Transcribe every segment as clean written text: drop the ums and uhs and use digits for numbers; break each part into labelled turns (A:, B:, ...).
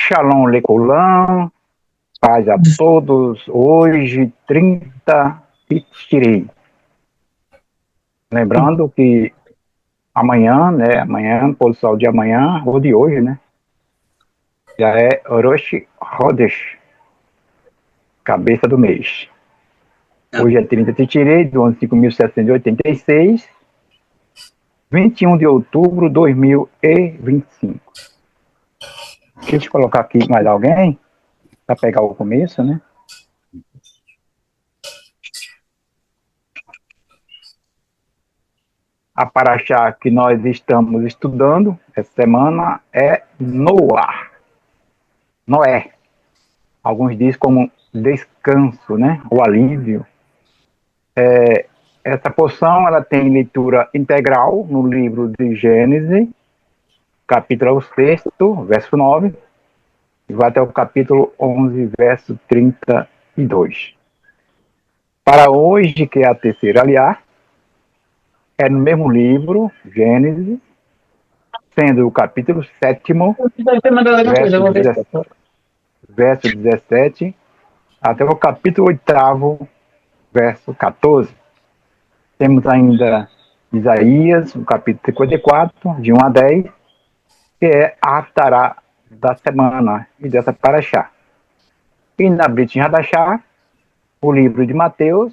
A: Shalom Lecolam, paz a todos. Hoje, 30 de Tirei. Lembrando que amanhã, pôr do sol de amanhã, ou de hoje, né? Já é Rosh Chodesh, cabeça do mês. Hoje é 30 de Tirei, do ano 5.786, 21 de outubro de 2025. Deixa eu colocar aqui mais alguém, para pegar o começo, né? A paraxá que nós estamos estudando essa semana é Noé. Alguns dizem como descanso, né? O alívio. Essa porção ela tem leitura integral no livro de Gênesis, capítulo 6, verso 9, e vai até o capítulo 11, verso 32. Para hoje, que é a terceira aliá, é no mesmo livro, Gênesis, sendo o capítulo 7º, verso 17, até o capítulo 8º, verso 14. Temos ainda Isaías, o capítulo 54, de 1 a 10, que é a Haftará da semana e dessa paraxá. E na Brit Hadashah, o livro de Mateus,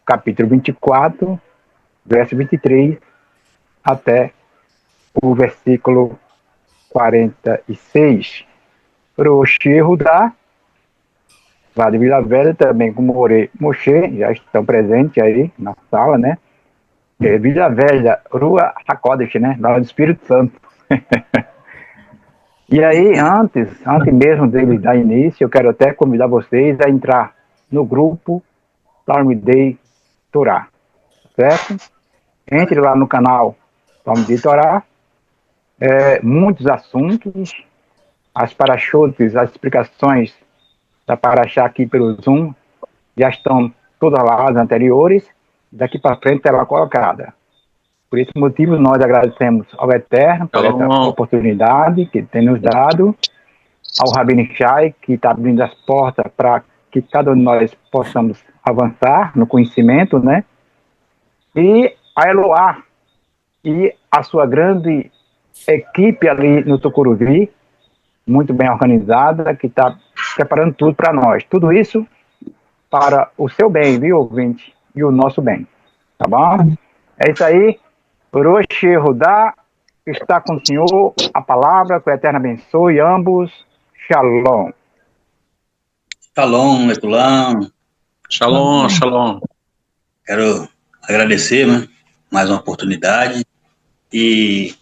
A: capítulo 24, verso 23, até o versículo 46. Rosh Hudá, Vale Vila Velha, também com More Moshe, já estão presentes aí na sala, né? Vila Velha, Rua HaKodesh, né? Lá do Espírito Santo. E aí, antes mesmo dele dar início, eu quero até convidar vocês a entrar no grupo Talmidei Torá, certo? Entre lá no canal Talmidei Torá, muitos assuntos, as parachotes, as explicações da paraxá aqui pelo Zoom já estão todas lá, as anteriores, daqui para frente será colocada. Por esse motivo, nós agradecemos ao Eterno por essa oportunidade que tem nos dado, ao Rabino Shai, que está abrindo as portas para que cada um de nós possamos avançar no conhecimento, né? E a Eloá e a sua grande equipe ali no Tucuruvi, muito bem organizada, que está preparando tudo para nós. Tudo isso para o seu bem, viu, ouvinte? E o nosso bem. Tá bom? É isso aí. Rosh Hudá, está com o Senhor a palavra, que o Eterno abençoe ambos. Shalom.
B: Shalom, Leculam.
C: Shalom, shalom.
B: Quero agradecer, né, mais uma oportunidade e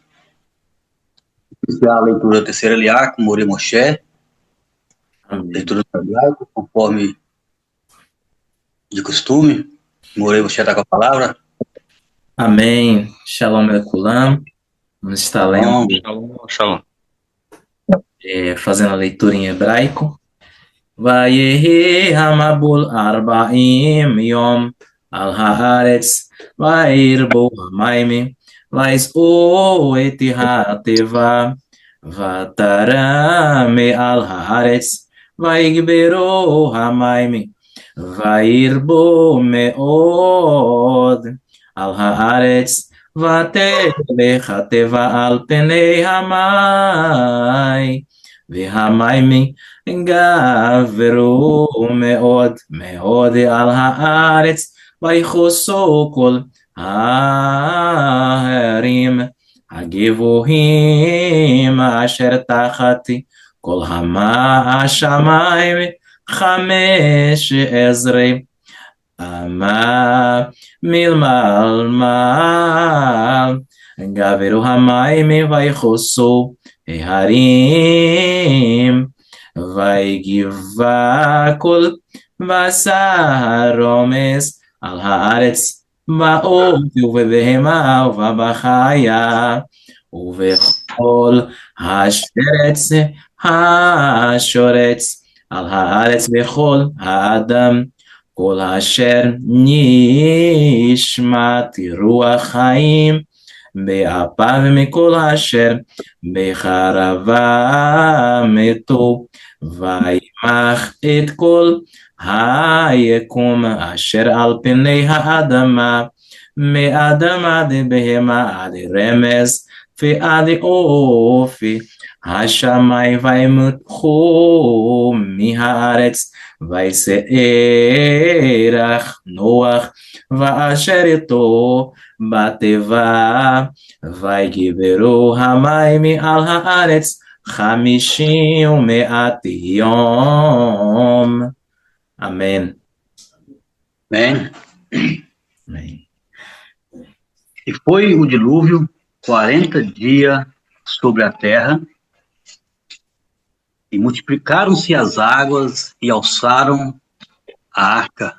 B: iniciar a leitura da terceira aliá com More Moshe. Leitura do hebraico, conforme de costume. More Moshe está com a palavra.
D: Amém. Shalom Leculam. Vamos estar lendo,
C: Shalom.
D: Fazendo a leitura em hebraico. Vayehi hamabul arba'im yom al haaretz va'irbu hamaymi va'is'u et ha'teva va'tara me'al haaretz va'igberu hamaymi va'irbu me'od al haaretz va'telech ha'teva al penei hamay והמים גברו מאוד מאוד על הארץ ויחוסו כל ההרים הגבוהים אשר תחת כל השמיים 15 אמה מלמל גברו המים ויחוסו ההרים ויגבה כל בשר רומס על הארץ בעוף ובבהמה ובחיה ובכל השרץ השורץ על הארץ וכל האדם כל אשר נשמת רוח חיים באפיו מכל אשר בחרבה מתו, וימח את כל היקום אשר על פני האדמה, מאדם עד בהמה עד רמס ועד אופי השמיים, וימחו מהארץ, ויסערך נוח ואשר איתו בתיבה, ויגברו המים מעל הארץ 50 ומאה יום. Amém.
B: Amém.
D: Amém.
B: E foi o dilúvio 40 dias sobre a terra, e multiplicaram-se as águas e alçaram a arca,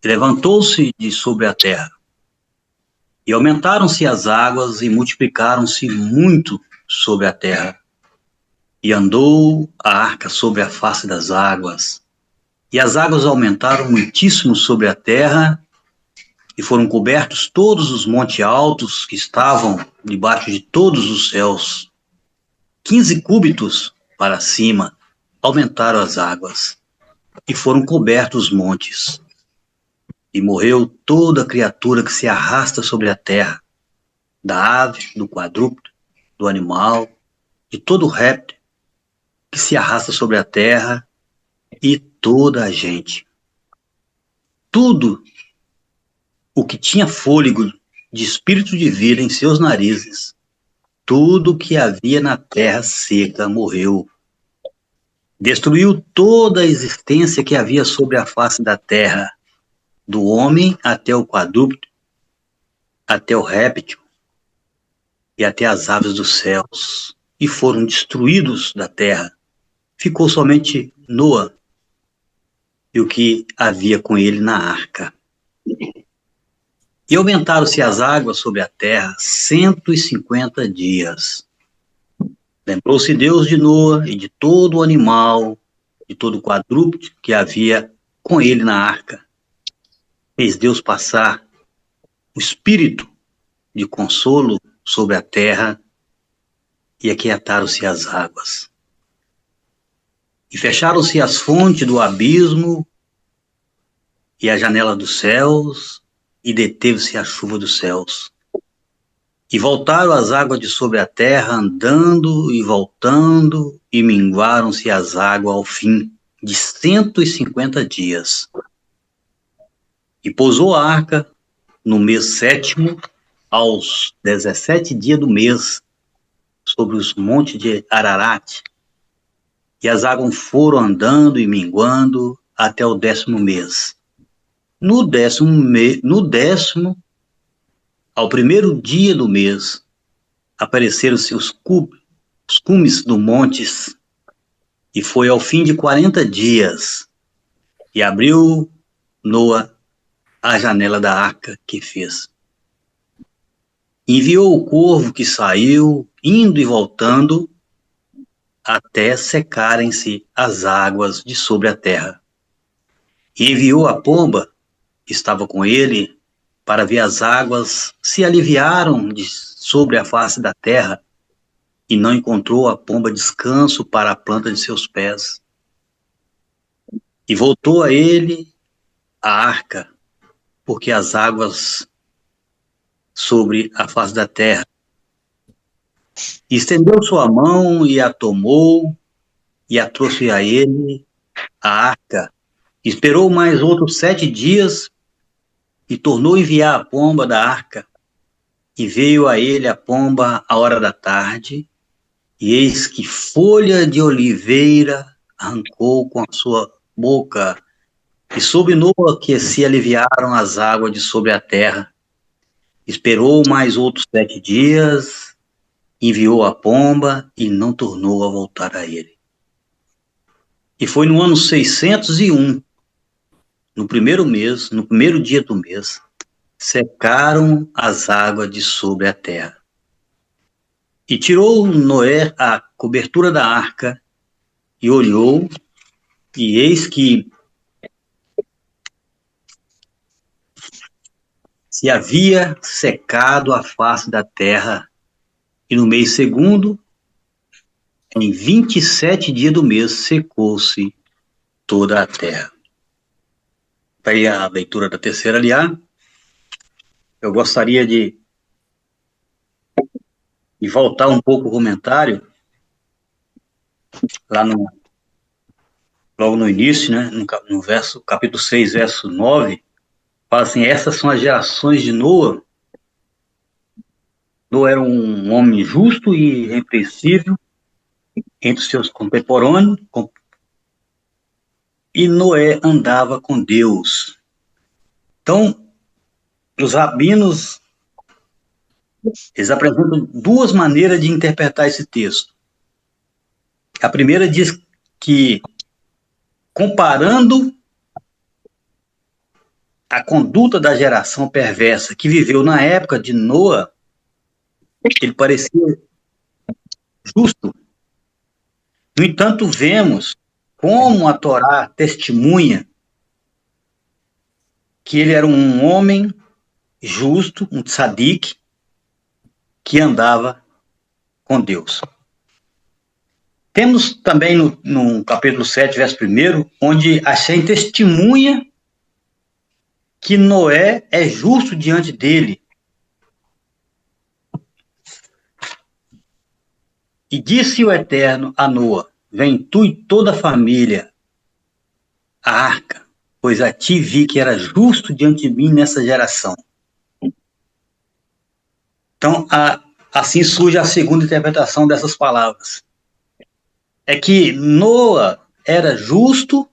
B: e levantou-se de sobre a terra. E aumentaram-se as águas e multiplicaram-se muito sobre a terra. E andou a arca sobre a face das águas. E as águas aumentaram muitíssimo sobre a terra, e foram cobertos todos os montes altos que estavam debaixo de todos os céus. 15 cúbitos para cima aumentaram as águas, e foram cobertos os montes. E morreu toda criatura que se arrasta sobre a terra, da ave, do quadrúpede, do animal, de todo réptil que se arrasta sobre a terra, e toda a gente. Tudo o que tinha fôlego de espírito de vida em seus narizes, tudo o que havia na terra seca morreu. Destruiu toda a existência que havia sobre a face da terra, do homem até o quadrúpede, até o réptil e até as aves dos céus, e foram destruídos da terra. Ficou somente Noa e o que havia com ele na arca. E aumentaram-se as águas sobre a terra 150 dias. Lembrou-se Deus de Noa e de todo o animal, de todo o quadrúpede que havia com ele na arca. Fez Deus passar o espírito de consolo sobre a terra, e aquietaram-se as águas. E fecharam-se as fontes do abismo e a janela dos céus, e deteve-se a chuva dos céus. E voltaram as águas de sobre a terra, andando e voltando, e minguaram-se as águas ao fim de 150 dias. E pousou a arca no mês 7º, aos 17 dias do mês, sobre os montes de Ararat. E as águas foram andando e minguando até o 10º mês. No décimo, ao primeiro dia do mês, apareceram-se os cumes dos montes, e foi ao fim de 40 dias, e abriu Noa a janela da arca que fez. Enviou o corvo que saiu, indo e voltando, até secarem-se as águas de sobre a terra. E enviou a pomba, que estava com ele, para ver as águas se aliviaram de sobre a face da terra, e não encontrou a pomba descanso para a planta de seus pés. E voltou a ele a arca, porque as águas sobre a face da terra. E estendeu sua mão e a tomou, e a trouxe a ele a arca. Esperou mais outros 7 dias, e tornou a enviar a pomba da arca. E veio a ele a pomba à hora da tarde, e eis que folha de oliveira arrancou com a sua boca, e sobre Noa que se aliviaram as águas de sobre a terra. Esperou mais outros 7 dias, enviou a pomba, e não tornou a voltar a ele. E foi no ano 601, no primeiro mês, no primeiro dia do mês, secaram as águas de sobre a terra. E tirou Noé a cobertura da arca, e olhou, e eis que se havia secado a face da terra, e no mês segundo, em 27 dias do mês, secou-se toda a terra. Para aí a leitura da terceira aliá, eu gostaria de voltar um pouco o comentário, lá logo no início, né, no capítulo 6, verso 9, fala assim: essas são as gerações de Noa. Noa era um homem justo e irrepreensível entre os seus contemporâneos, e Noé andava com Deus. Então, os rabinos, eles apresentam duas maneiras de interpretar esse texto. A primeira diz que, comparando a conduta da geração perversa que viveu na época de Noa, ele parecia justo. No entanto, vemos como a Torá testemunha que ele era um homem justo, um tzadik, que andava com Deus. Temos também no capítulo 7, verso 1, onde Hashem testemunha que Noé é justo diante dele. E disse o Eterno a Noa: vem tu e toda a família à arca, pois a ti vi que era justo diante de mim nessa geração. Então, assim surge a segunda interpretação dessas palavras. É que Noa era justo,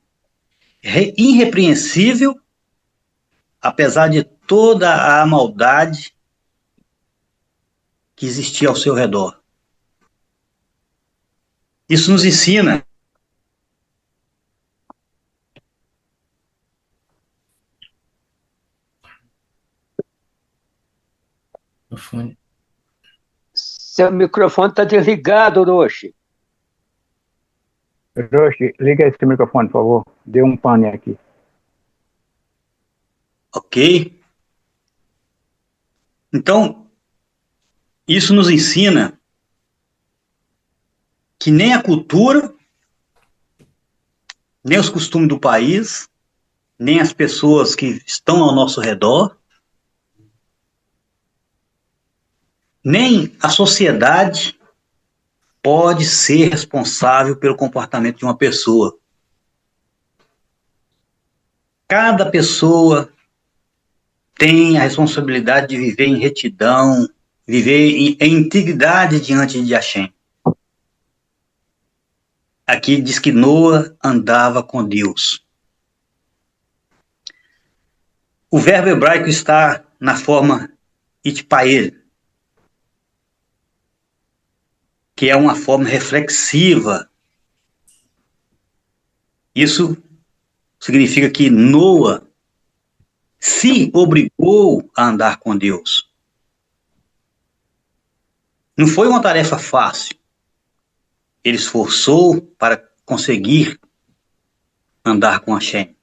B: irrepreensível, apesar de toda a maldade que existia ao seu redor. Isso nos ensina
E: Seu microfone está desligado, Roshi.
A: Roshi, liga esse microfone, por favor. Dê um pane aqui.
B: Ok? Então, isso nos ensina que nem a cultura, nem os costumes do país, nem as pessoas que estão ao nosso redor, nem a sociedade pode ser responsável pelo comportamento de uma pessoa. Cada pessoa tem a responsabilidade de viver em retidão, viver em integridade diante de Hashem. Aqui diz que Noa andava com Deus. O verbo hebraico está na forma itpael, que é uma forma reflexiva. Isso significa que Noa se obrigou a andar com Deus. Não foi uma tarefa fácil. Ele esforçou para conseguir andar com Hashem.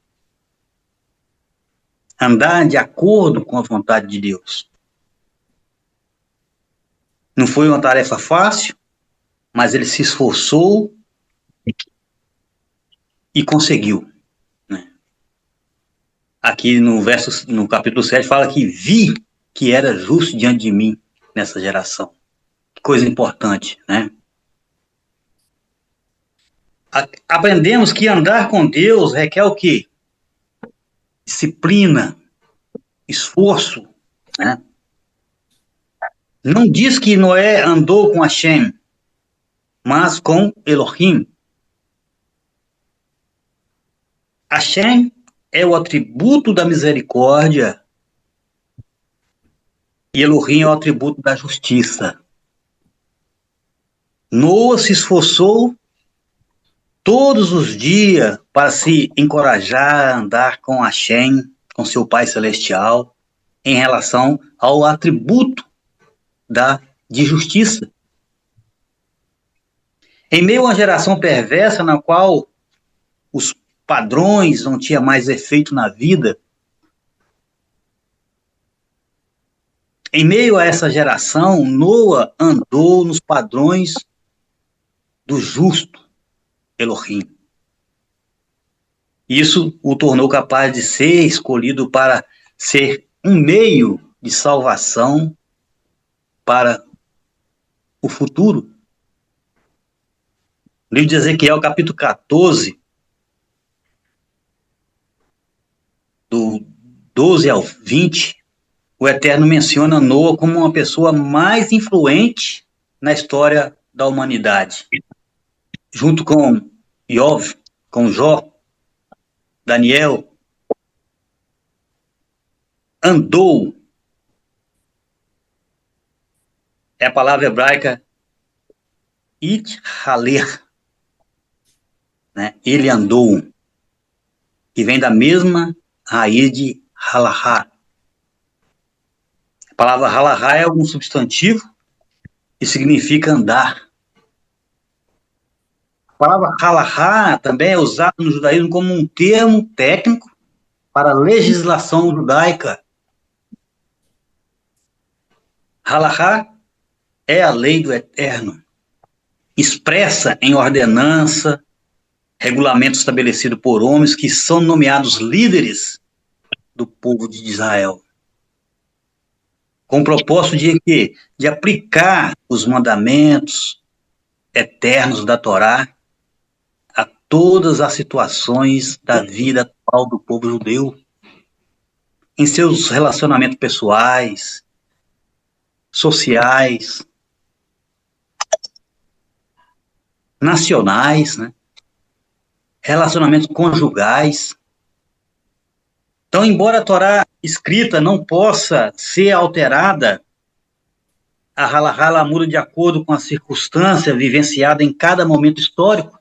B: Andar de acordo com a vontade de Deus. Não foi uma tarefa fácil, mas ele se esforçou e conseguiu. Né? Aqui no capítulo 7 fala que vi que era justo diante de mim nessa geração. Que coisa importante, né? Aprendemos que andar com Deus requer o quê? Disciplina, esforço, né? Não diz que Noé andou com Hashem, mas com Elohim. Hashem é o atributo da misericórdia e Elohim é o atributo da justiça. Noa se esforçou todos os dias para se encorajar a andar com Hashem, com seu Pai Celestial, em relação ao atributo de justiça. Em meio a uma geração perversa na qual os padrões não tinham mais efeito na vida, Em meio a essa geração, Noa andou nos padrões do justo Elohim. Isso o tornou capaz de ser escolhido para ser um meio de salvação para o futuro. O livro de Ezequiel, capítulo 14, do 12 ao 20, o Eterno menciona Noa como uma pessoa mais influente na história da humanidade. Junto com Iov, com Jó, Daniel, andou. É a palavra hebraica ithaler, né? Ele andou, que vem da mesma raiz de halahá. A palavra halahá é um substantivo que significa andar. A palavra halahá também é usada no judaísmo como um termo técnico para legislação judaica. Halahá é a lei do Eterno, expressa em ordenança, regulamento estabelecido por homens que são nomeados líderes do povo de Israel, com o propósito de quê? De aplicar os mandamentos eternos da Torá a todas as situações da vida atual do povo judeu, em seus relacionamentos pessoais, sociais, nacionais, né? Relacionamentos conjugais. Então, embora a Torá escrita não possa ser alterada, a halahá muda de acordo com a circunstância vivenciada em cada momento histórico.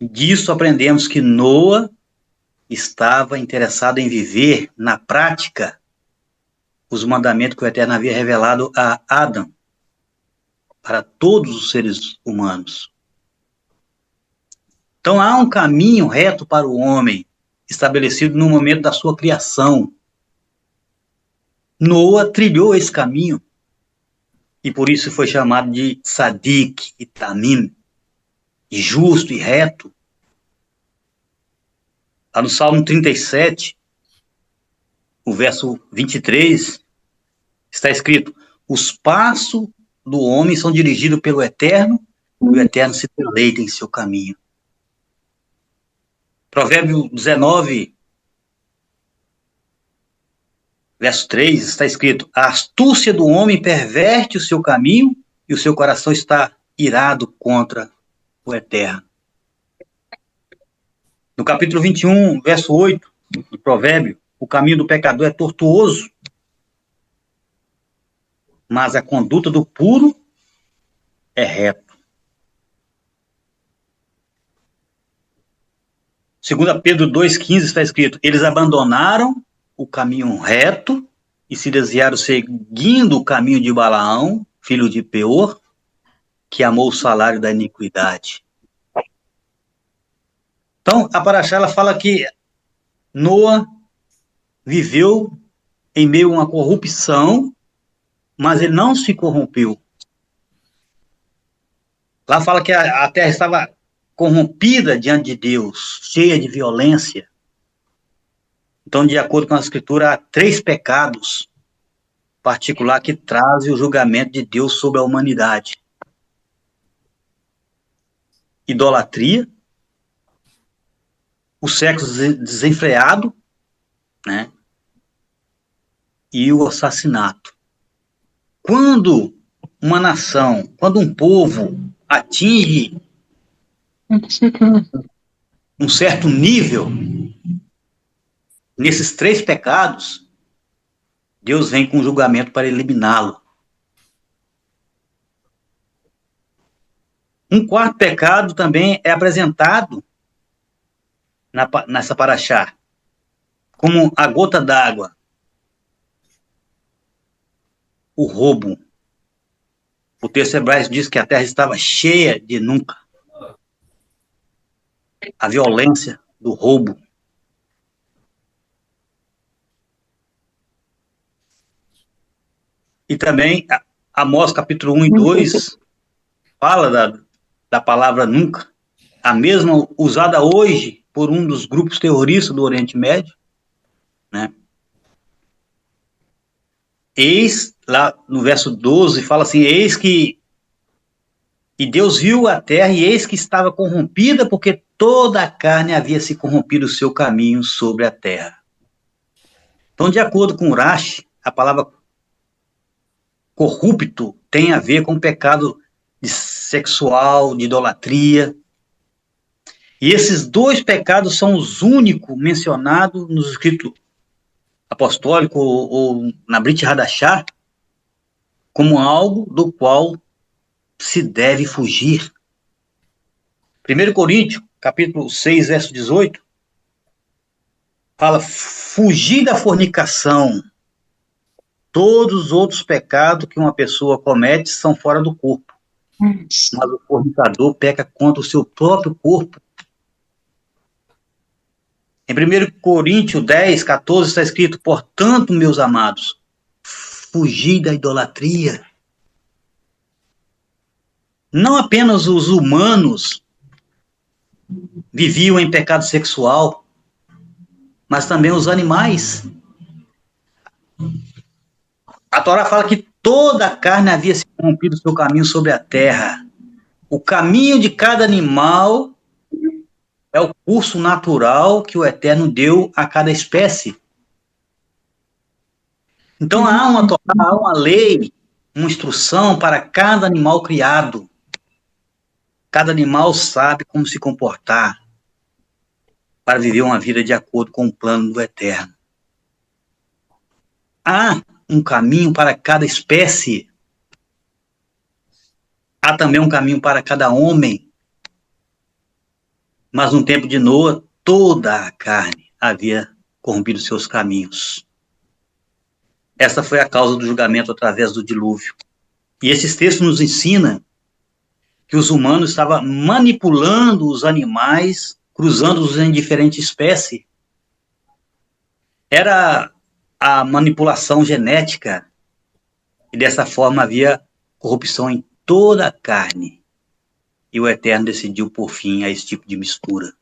B: Disso aprendemos que Noa estava interessado em viver na prática os mandamentos que o Eterno havia revelado a Adão, para todos os seres humanos. Então há um caminho reto para o homem, estabelecido no momento da sua criação. Noa trilhou esse caminho, e por isso foi chamado de Tzadik e Tamim, justo e reto. Lá no Salmo 37, o verso 23, está escrito: os passos do homem são dirigidos pelo Eterno, e o Eterno se deleita em seu caminho. Provérbio 19, verso 3, está escrito: a astúcia do homem perverte o seu caminho, e o seu coração está irado contra o Eterno. No capítulo 21, verso 8, do provérbio, o caminho do pecador é tortuoso, mas a conduta do puro é reta. 2 Pedro 2,15 está escrito: eles abandonaram o caminho reto e se desviaram seguindo o caminho de Balaão, filho de Peor, que amou o salário da iniquidade. Então, a Paraxá, ela fala que Noa viveu em meio a uma corrupção, mas ele não se corrompeu. Lá fala que a terra estava corrompida diante de Deus, cheia de violência. Então, de acordo com a Escritura, há 3 pecados particulares que trazem o julgamento de Deus sobre a humanidade: idolatria, o sexo desenfreado, né? E o assassinato. Quando uma nação, quando um povo atinge um certo nível nesses 3 pecados, Deus vem com julgamento para eliminá-lo. Um 4º pecado também é apresentado nessa paraxá, como a gota d'água, o roubo. O texto hebraico diz que a terra estava cheia de nunca. A violência do roubo. E também Amós capítulo 1 e 2 fala da palavra nunca, a mesma usada hoje por um dos grupos terroristas do Oriente Médio, né? Eis, lá no verso 12, fala assim, eis que e Deus viu a terra e eis que estava corrompida, porque toda a carne havia se corrompido o seu caminho sobre a terra. Então, de acordo com Urashi, a palavra corrupto tem a ver com pecado sexual, de idolatria. E esses dois pecados são os únicos mencionados nos escritos apostólicos ou na Brit Hadashah como algo do qual se deve fugir. 1 Coríntios, capítulo 6, verso 18, fala, fugir da fornicação. Todos os outros pecados que uma pessoa comete são fora do corpo. Mas o fornicador peca contra o seu próprio corpo. Em 1 Coríntios 10, 14 está escrito, portanto, meus amados, fugir da idolatria. Não apenas os humanos viviam em pecado sexual, mas também os animais. A Torá fala que toda a carne havia se corrompido o seu caminho sobre a terra. O caminho de cada animal é o curso natural que o Eterno deu a cada espécie. Então há uma Torá, há uma lei, uma instrução para cada animal criado. Cada animal sabe como se comportar para viver uma vida de acordo com o plano do Eterno. Há um caminho para cada espécie. Há também um caminho para cada homem. Mas no tempo de Noa, toda a carne havia corrompido seus caminhos. Essa foi a causa do julgamento através do dilúvio. E esses textos nos ensinam que os humanos estavam manipulando os animais, cruzando-os em diferentes espécies. Era a manipulação genética, e dessa forma havia corrupção em toda a carne. E o Eterno decidiu por fim a esse tipo de mistura.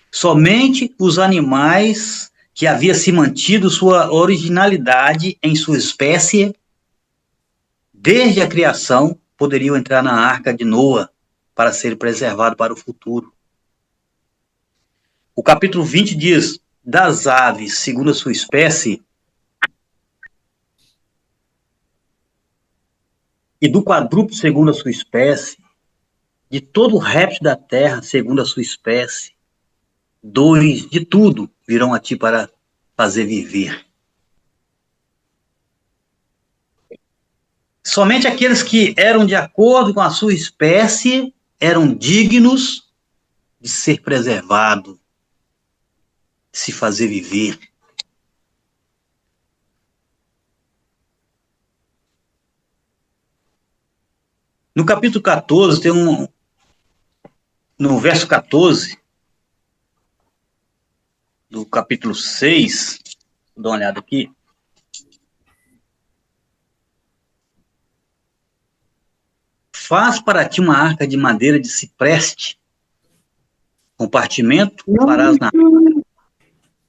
B: Somente os animais que haviam se mantido sua originalidade em sua espécie, desde a criação, poderiam entrar na arca de Noa para ser preservado para o futuro. O capítulo 20 diz, das aves, segundo a sua espécie, e do quadrúpede, segundo a sua espécie, de todo o réptil da terra, segundo a sua espécie, de tudo virão a ti para fazer viver. Somente aqueles que eram de acordo com a sua espécie eram dignos de ser preservados, de se fazer viver. No capítulo 14, no verso 14, do capítulo 6, vou dar uma olhada aqui. Faz para ti uma arca de madeira de cipreste, compartimento farás na arca,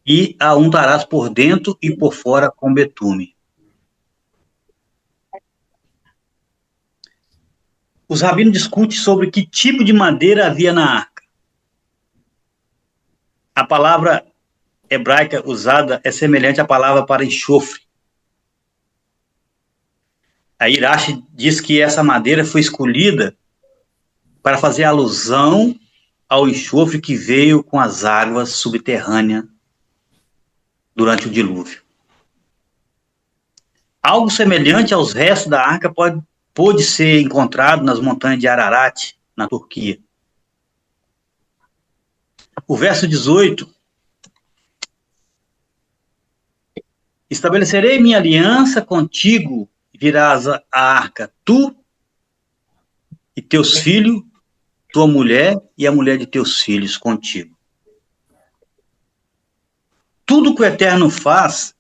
B: e a untarás por dentro e por fora com betume. Os rabinos discutem sobre que tipo de madeira havia na arca. A palavra hebraica usada é semelhante à palavra para enxofre. A Urashi diz que essa madeira foi escolhida para fazer alusão ao enxofre que veio com as águas subterrâneas durante o dilúvio. Algo semelhante aos restos da arca pôde ser encontrado nas montanhas de Ararat, na Turquia. O verso 18. Estabelecerei minha aliança contigo, virás a arca, tu e teus filhos, tua mulher e a mulher de teus filhos contigo. Tudo que o Eterno faz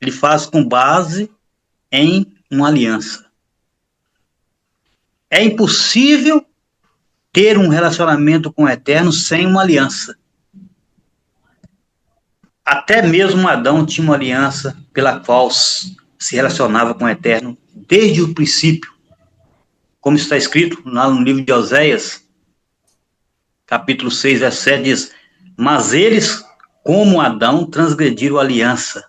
B: ele faz com base em uma aliança. É impossível ter um relacionamento com o Eterno sem uma aliança. Até mesmo Adão tinha uma aliança pela qual se relacionava com o Eterno desde o princípio. Como está escrito lá no livro de Oséias, capítulo 6, verso 7, diz: mas eles, como Adão, transgrediram a aliança.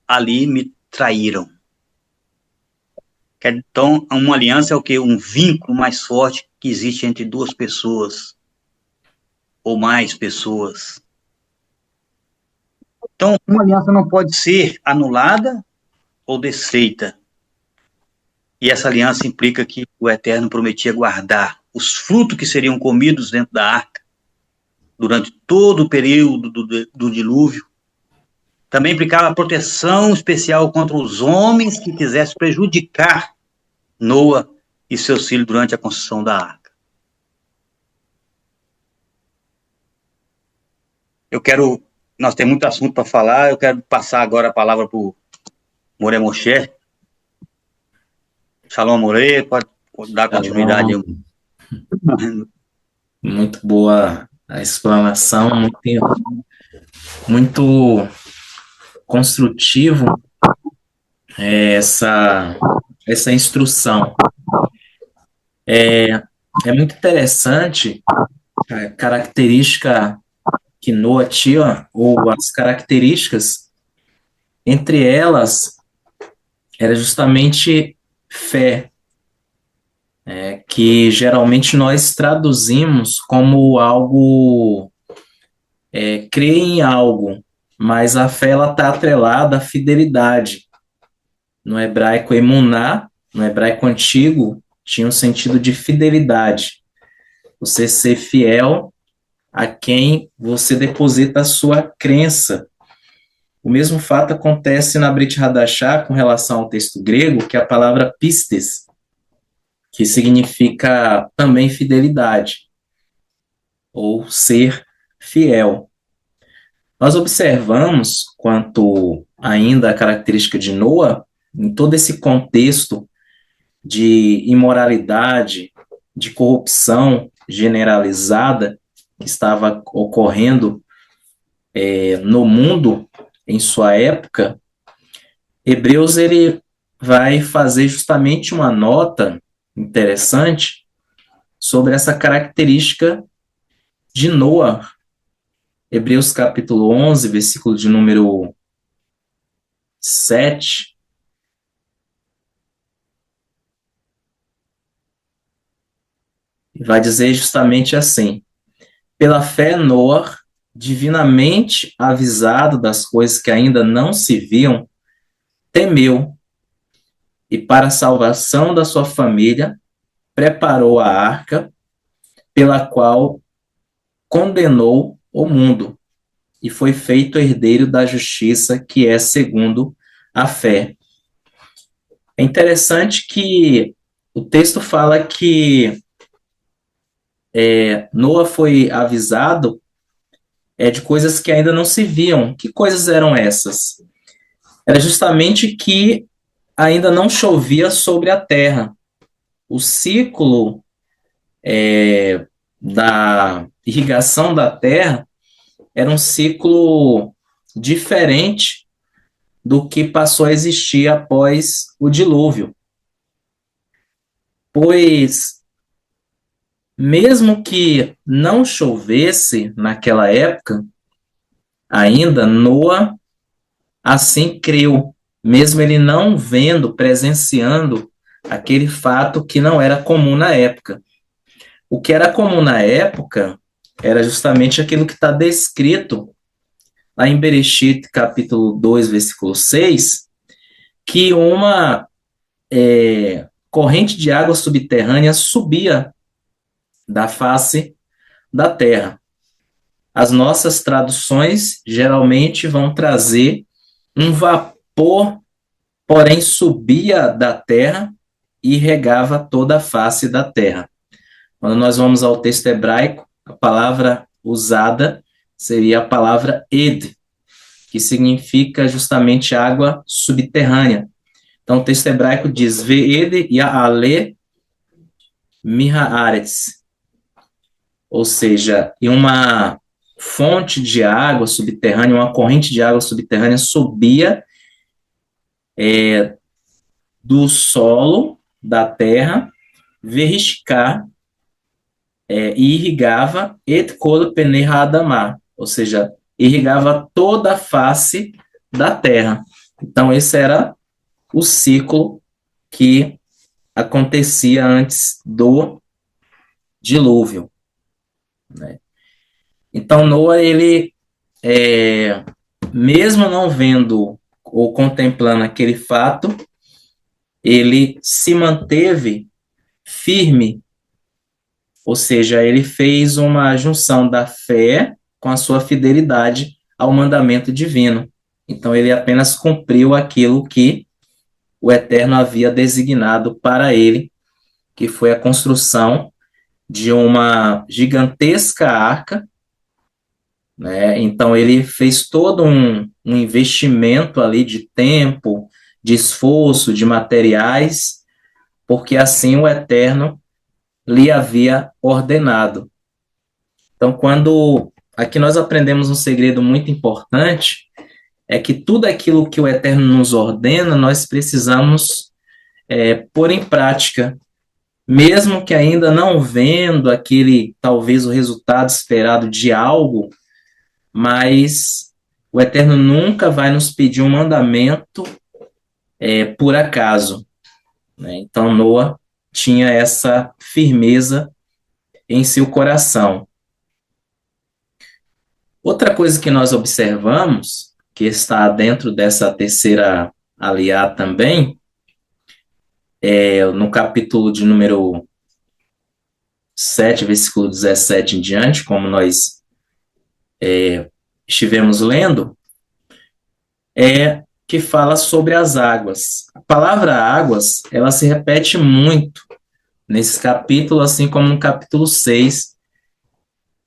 B: Ali me traíram. Então, uma aliança é o quê? Um vínculo mais forte que existe entre duas pessoas ou mais pessoas. Então, uma aliança não pode ser anulada ou desfeita. E essa aliança implica que o Eterno prometia guardar os frutos que seriam comidos dentro da arca durante todo o período do dilúvio. Também implicava a proteção especial contra os homens que quisessem prejudicar Noa e seus filhos durante a construção da arca. Nós temos muito assunto para falar, eu quero passar agora a palavra para o Moré Moshe. Shalom, Moré, pode dar continuidade.
D: Muito boa a explanação, muito construtivo essa instrução. É muito interessante a característica que Noa tinha, ou as características, entre elas, era justamente fé, que geralmente nós traduzimos como algo, crer em algo, mas a fé está atrelada à fidelidade. No hebraico emuná, no hebraico antigo, tinha um sentido de fidelidade. Você ser fiel a quem você deposita a sua crença. O mesmo fato acontece na Brit Hadashah com relação ao texto grego, que é a palavra pistes, que significa também fidelidade, ou ser fiel. Nós observamos, quanto ainda a característica de Noa, em todo esse contexto de imoralidade, de corrupção generalizada que estava ocorrendo no mundo em sua época, Hebreus ele vai fazer justamente uma nota interessante sobre essa característica de Noa. Hebreus capítulo 11, versículo de número 7, vai dizer justamente assim: pela fé, Noa, divinamente avisado das coisas que ainda não se viam, temeu, e para a salvação da sua família, preparou a arca, pela qual condenou o mundo, e foi feito herdeiro da justiça, que é segundo a fé. É interessante que o texto fala que Noa foi avisado de coisas que ainda não se viam. Que coisas eram essas? Era justamente que ainda não chovia sobre a terra. O ciclo da irrigação da terra era um ciclo diferente do que passou a existir após o dilúvio. Pois, mesmo que não chovesse naquela época, ainda Noa assim creu, mesmo ele não vendo, presenciando aquele fato que não era comum na época. O que era comum na época era justamente aquilo que está descrito lá em Bereshit, capítulo 2, versículo 6, que uma corrente de água subterrânea subia da face da terra. As nossas traduções geralmente vão trazer um vapor, porém subia da terra e regava toda a face da terra. Quando nós vamos ao texto hebraico, a palavra usada seria a palavra ed, que significa justamente água subterrânea. Então, o texto hebraico diz, Ve'ed Ya'ale Mihaaretz, ou seja, em uma fonte de água subterrânea, uma corrente de água subterrânea subia do solo da terra, verishká, e irrigava et kol penei ha'adamah, ou seja, irrigava toda a face da terra. Então, esse era o ciclo que acontecia antes do dilúvio, né? Então, Noa, ele, mesmo não vendo ou contemplando aquele fato, ele se manteve firme, ou seja, ele fez uma junção da fé com a sua fidelidade ao mandamento divino. Então, ele apenas cumpriu aquilo que o Eterno havia designado para ele, que foi a construção de uma gigantesca arca, né? Então, ele fez todo um investimento ali de tempo, de esforço, de materiais, porque assim o Eterno lhe havia ordenado. Então, aqui nós aprendemos um segredo muito importante, é que tudo aquilo que o Eterno nos ordena, nós precisamos pôr em prática, mesmo que ainda não vendo talvez o resultado esperado de algo, mas o Eterno nunca vai nos pedir um mandamento por acaso, né? Então, Noa tinha essa firmeza em seu coração. Outra coisa que nós observamos, que está dentro dessa terceira aliá também, no capítulo de número 7, versículo 17 em diante, como nós estivemos lendo, que fala sobre as águas. A palavra águas, ela se repete muito nesse capítulo, assim como no capítulo 6,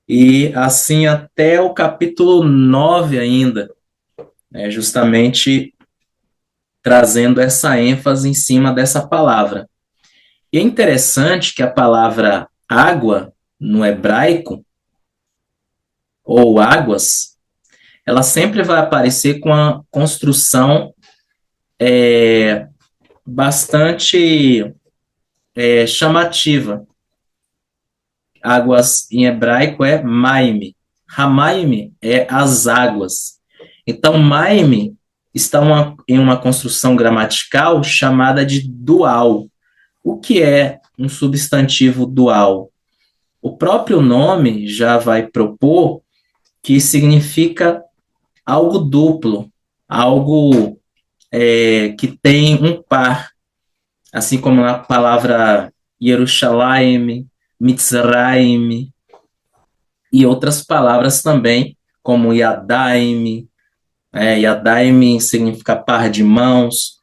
D: e assim até o capítulo 9 ainda, justamente trazendo essa ênfase em cima dessa palavra. E é interessante que a palavra água, no hebraico, ou águas, ela sempre vai aparecer com a construção bastante chamativa. Águas em hebraico é maime. Hamaime é as águas. Então, maime está em uma construção gramatical chamada de dual. O que é um substantivo dual? O próprio nome já vai propor que significa algo duplo, algo que tem um par, assim como na palavra Yerushalayim, Mitzrayim, e outras palavras também, como Yadaim. Yadaim significa par de mãos.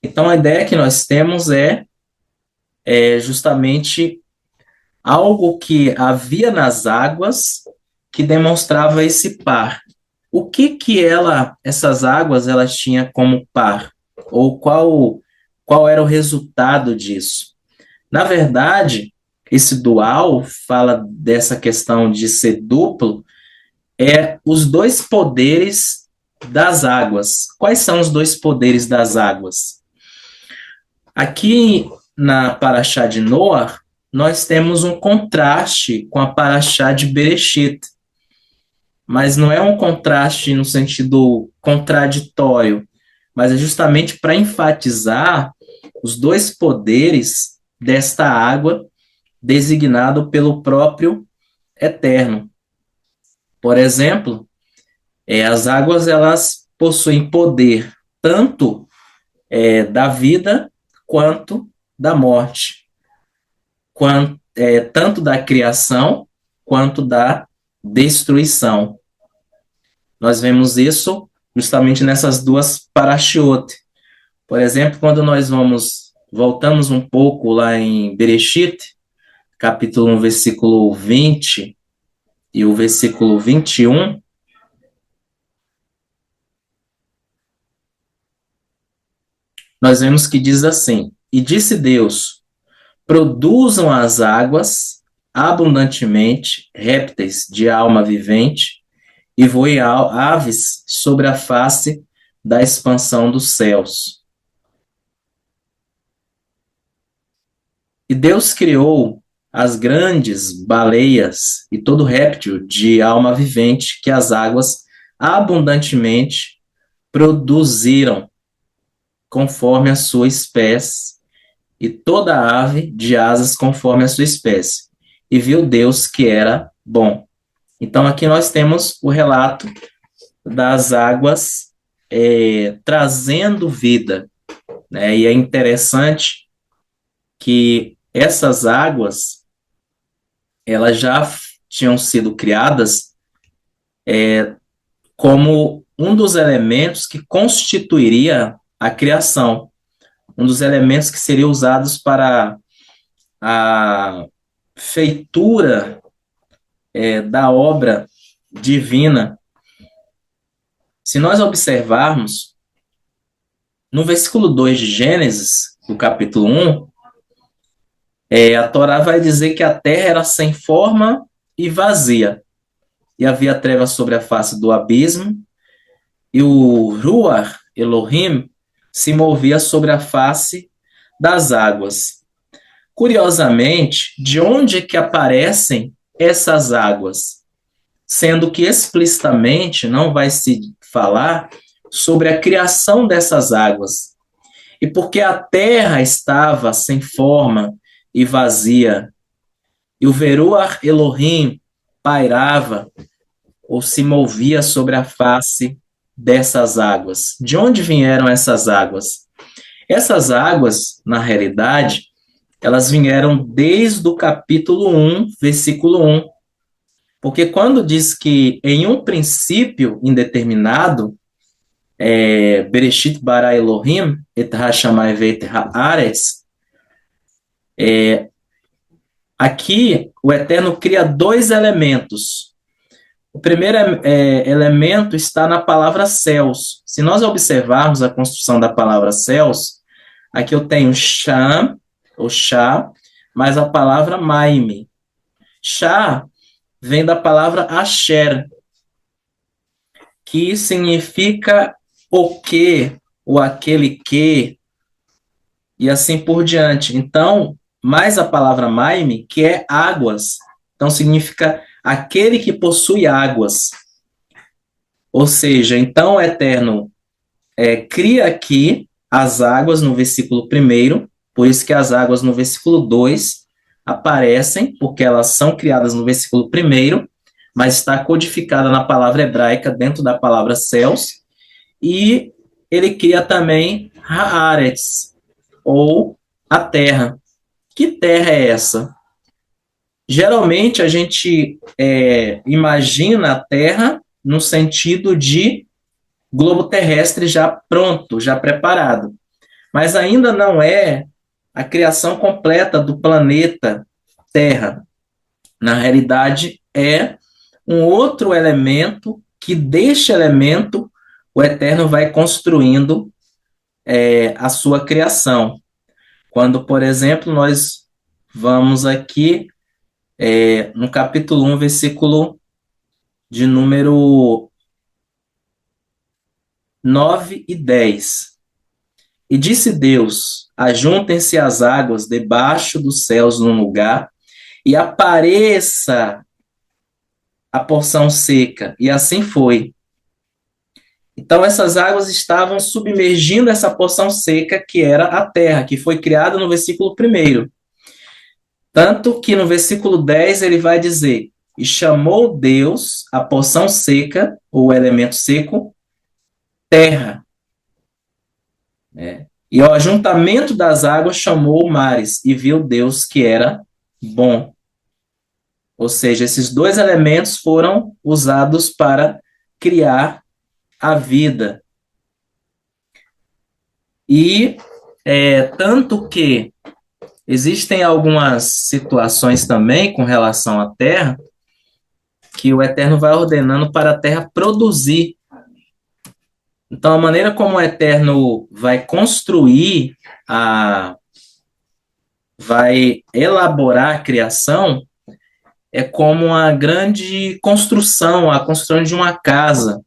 D: Então, a ideia que nós temos é justamente algo que havia nas águas que demonstrava esse par. O que essas águas elas tinham como par? Ou qual era o resultado disso? Na verdade, esse dual fala dessa questão de ser duplo, os dois poderes das águas. Quais são os dois poderes das águas? Aqui na Parashá de Noar, nós temos um contraste com a Parashá de Bereshit, mas não é um contraste no sentido contraditório, mas é justamente para enfatizar os dois poderes desta água designado pelo próprio Eterno. Por exemplo, as águas elas possuem poder tanto da vida quanto da morte, tanto da criação quanto da destruição. Nós vemos isso justamente nessas duas parashiot. Por exemplo, quando nós voltamos um pouco lá em Bereshit, capítulo 1, versículo 20 e o versículo 21, nós vemos que diz assim: E disse Deus: produzam as águas abundantemente répteis de alma vivente e voem aves sobre a face da expansão dos céus. E Deus criou as grandes baleias e todo réptil de alma vivente que as águas abundantemente produziram, conforme a sua espécie, e toda ave de asas conforme a sua espécie. E viu Deus que era bom. Então, aqui nós temos o relato das águas trazendo vida, né? E é interessante que essas águas, elas já tinham sido criadas como um dos elementos que constituiria a criação, um dos elementos que seriam usados para a feitura da obra divina. Se nós observarmos, no versículo 2 de Gênesis, do capítulo 1, a Torá vai dizer que a terra era sem forma e vazia, e havia trevas sobre a face do abismo, e o Ruach Elohim se movia sobre a face das águas. Curiosamente, de onde é que aparecem essas águas? Sendo que explicitamente não vai se falar sobre a criação dessas águas. E porque a terra estava sem forma e vazia, e o Veruach Elohim pairava ou se movia sobre a face dessas águas. De onde vieram essas águas? Essas águas, na realidade, elas vieram desde o capítulo 1, versículo 1. Porque quando diz que em um princípio indeterminado, Bereshit bara Elohim et hashamayim ve'et haaretz, aqui o Eterno cria dois elementos. O primeiro elemento está na palavra céus. Se nós observarmos a construção da palavra céus, aqui eu tenho sham, ou chá, mas a palavra maime. Chá vem da palavra asher, que significa o que, ou aquele que, e assim por diante. Então, mais a palavra maime, que é águas. Então, significa aquele que possui águas. Ou seja, então o Eterno cria aqui as águas no versículo 1, por isso que as águas no versículo 2 aparecem, porque elas são criadas no versículo 1, mas está codificada na palavra hebraica dentro da palavra céus, e ele cria também Haaretz, ou a terra. Que terra é essa? Geralmente a gente imagina a terra no sentido de globo terrestre já pronto, já preparado. Mas ainda não é a criação completa do planeta Terra. Na realidade, é um outro elemento que deste elemento o Eterno vai construindo a sua criação. Quando, por exemplo, nós vamos aqui no capítulo 1, versículo de número 9 e 10. E disse Deus: ajuntem-se as águas debaixo dos céus num lugar, e apareça a porção seca. E assim foi. Então, essas águas estavam submergindo essa porção seca que era a terra, que foi criada no versículo 1. Tanto que no versículo 10 ele vai dizer: e chamou Deus a porção seca, ou elemento seco, terra. E ao ajuntamento das águas chamou mares, e viu Deus que era bom. Ou seja, esses dois elementos foram usados para criar a vida. E tanto que existem algumas situações também com relação à terra, que o Eterno vai ordenando para a terra produzir. Então, a maneira como o Eterno vai construir, vai elaborar a criação, é como uma grande construção, a construção de uma casa.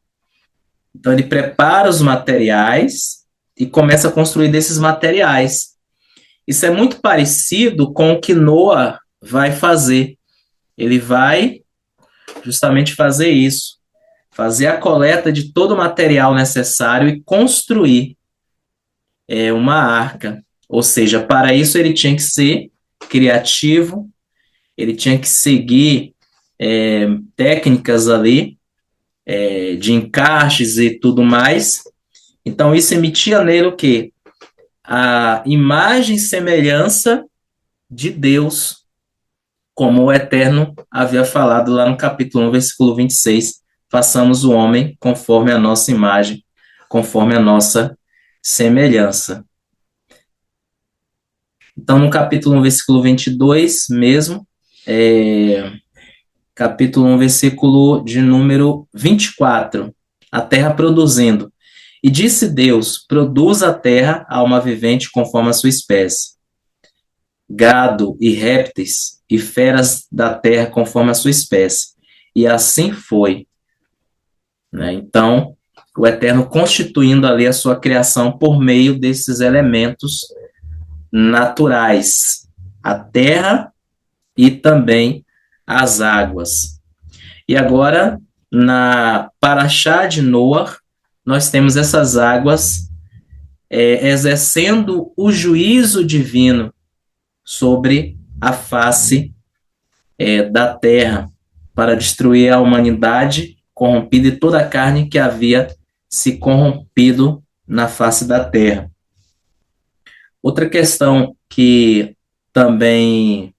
D: Então, ele prepara os materiais e começa a construir desses materiais. Isso é muito parecido com o que Noah vai fazer. Ele vai justamente fazer isso, fazer a coleta de todo o material necessário e construir uma arca. Ou seja, para isso ele tinha que ser criativo, ele tinha que seguir técnicas ali de encaixes e tudo mais. Então isso emitia nele o quê? A imagem e semelhança de Deus, como o Eterno havia falado lá no capítulo 1, versículo 26, façamos o homem conforme a nossa imagem, conforme a nossa semelhança. Então, no capítulo 1, versículo 22 mesmo, capítulo 1, versículo de número 24, a terra produzindo. E disse Deus, produz a terra alma vivente conforme a sua espécie, gado e répteis e feras da terra conforme a sua espécie. E assim foi. Né? Então, o Eterno constituindo ali a sua criação por meio desses elementos naturais, a terra e também as águas. E agora, na Paraxá de Noar, nós temos essas águas exercendo o juízo divino sobre a face da terra, para destruir a humanidade corrompida e toda a carne que havia se corrompido na face da terra. Outra questão que também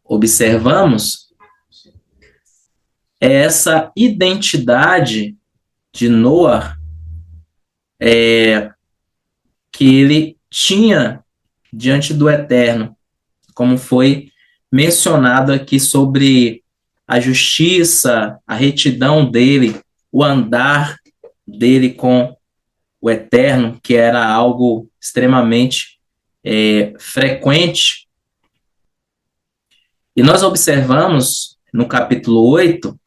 D: observamos é essa identidade de Noar que ele tinha diante do Eterno, como foi mencionado aqui sobre a justiça, a retidão dele, o andar dele com o Eterno, que era algo extremamente frequente. E nós observamos no capítulo 8,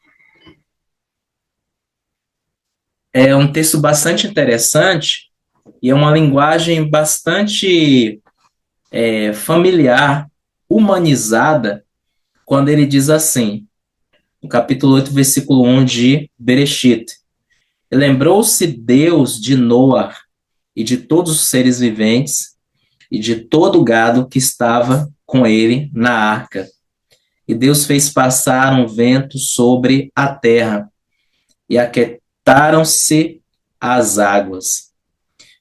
D: é um texto bastante interessante e é uma linguagem bastante familiar, humanizada, quando ele diz assim, no capítulo 8, versículo 1 de Bereshit: lembrou-se Deus de Noar e de todos os seres viventes e de todo o gado que estava com ele na arca. E Deus fez passar um vento sobre a terra e aquietaram-se as águas.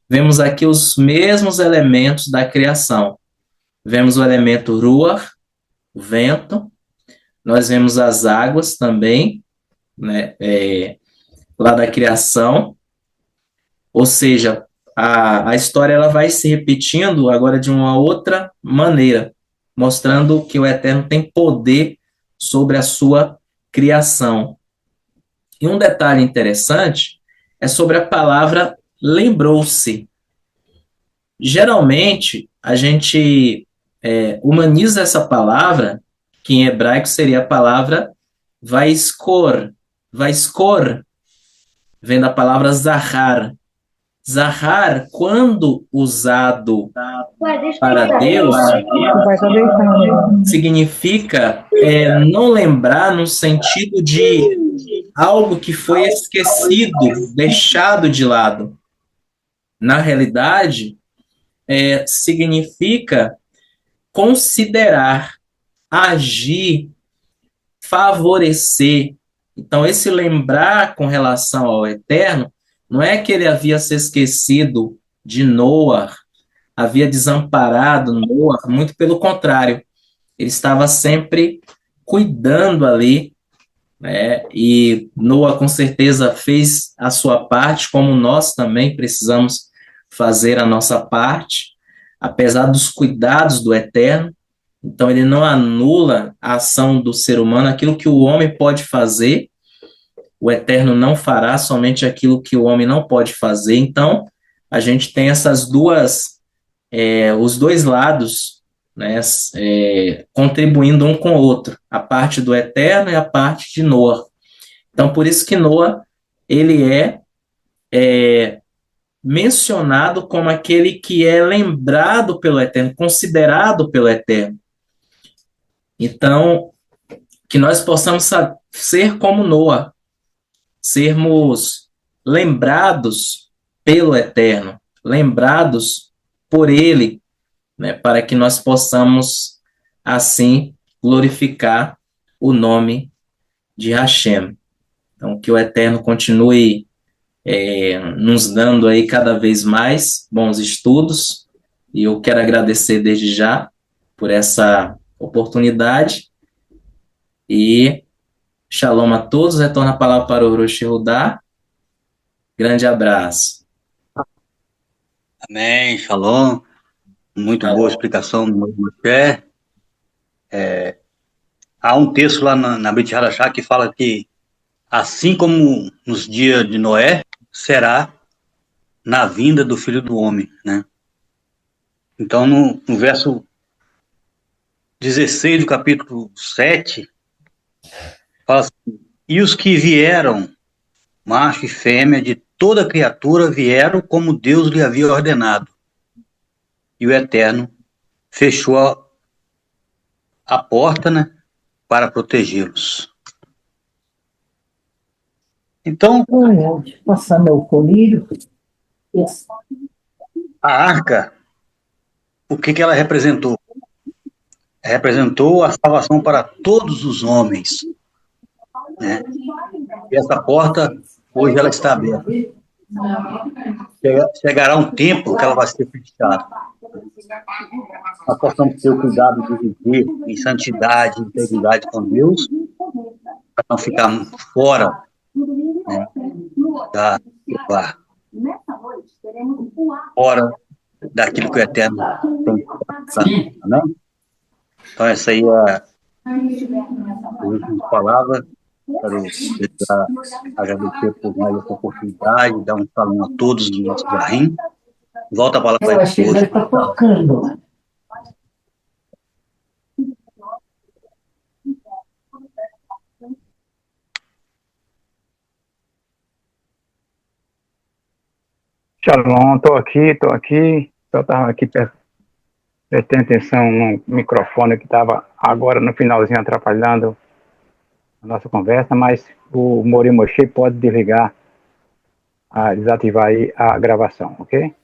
D: Vemos aqui os mesmos elementos da criação. Vemos o elemento ruach, o vento. Nós vemos as águas também, né, lá da criação. Ou seja, a história ela vai se repetindo agora de uma outra maneira, mostrando que o Eterno tem poder sobre a sua criação. E um detalhe interessante é sobre a palavra lembrou-se. Geralmente, a gente humaniza essa palavra, que em hebraico seria a palavra vaiskor. Vaiskor vem da palavra zahar. Zahar, quando usado para Deus, significa não lembrar no sentido de algo que foi esquecido, deixado de lado. Na realidade, significa considerar, agir, favorecer. Então, esse lembrar com relação ao Eterno, não é que ele havia se esquecido de Noar, havia desamparado Noar, muito pelo contrário. Ele estava sempre cuidando ali, né? E Noar com certeza fez a sua parte, como nós também precisamos fazer a nossa parte, apesar dos cuidados do Eterno. Então ele não anula a ação do ser humano, aquilo que o homem pode fazer, o Eterno não fará somente aquilo que o homem não pode fazer. Então, a gente tem essas duas, os dois lados, né, contribuindo um com o outro, a parte do Eterno e a parte de Noa. Então, por isso que Noa, ele é mencionado como aquele que é lembrado pelo Eterno, considerado pelo Eterno. Então, que nós possamos ser como Noa, sermos lembrados pelo Eterno, lembrados por Ele, né, para que nós possamos, assim, glorificar o nome de Hashem. Então, que o Eterno continue nos dando aí cada vez mais bons estudos, e eu quero agradecer desde já por essa oportunidade, e shalom a todos, retorno a palavra para o Orochi Rudá, grande abraço.
B: Amém, shalom. Muito boa explicação do Moshe. Há um texto lá na Brit Hadashah que fala que, assim como nos dias de Noé, será na vinda do Filho do Homem, né? Então, no verso 16 do capítulo 7, fala assim: e os que vieram, macho e fêmea, de toda criatura, vieram como Deus lhe havia ordenado. E o Eterno fechou a porta, né, para protegê-los. Então,
F: Deixa eu passar meu colírio.
B: a arca, o que ela representou? Representou a salvação para todos os homens, né? E essa porta, hoje, ela está aberta. Chegará um tempo que ela vai ser fechada. Nós possamos ter o cuidado de viver em santidade, integridade com Deus, para não ficar fora, né, da fora daquilo que o Eterno tem. Né? Então, essa aí é a última palavra. Quero agradecer por mais essa oportunidade, dar um salão a todos do nosso Bahrein. Volta a palavra para
F: Eu achei que ele está tocando.
A: Shalom, estou aqui. Só estava aqui prestando atenção no microfone que estava agora no finalzinho atrapalhando a nossa conversa, mas o Mori Moshe pode desligar, desativar aí a gravação, ok?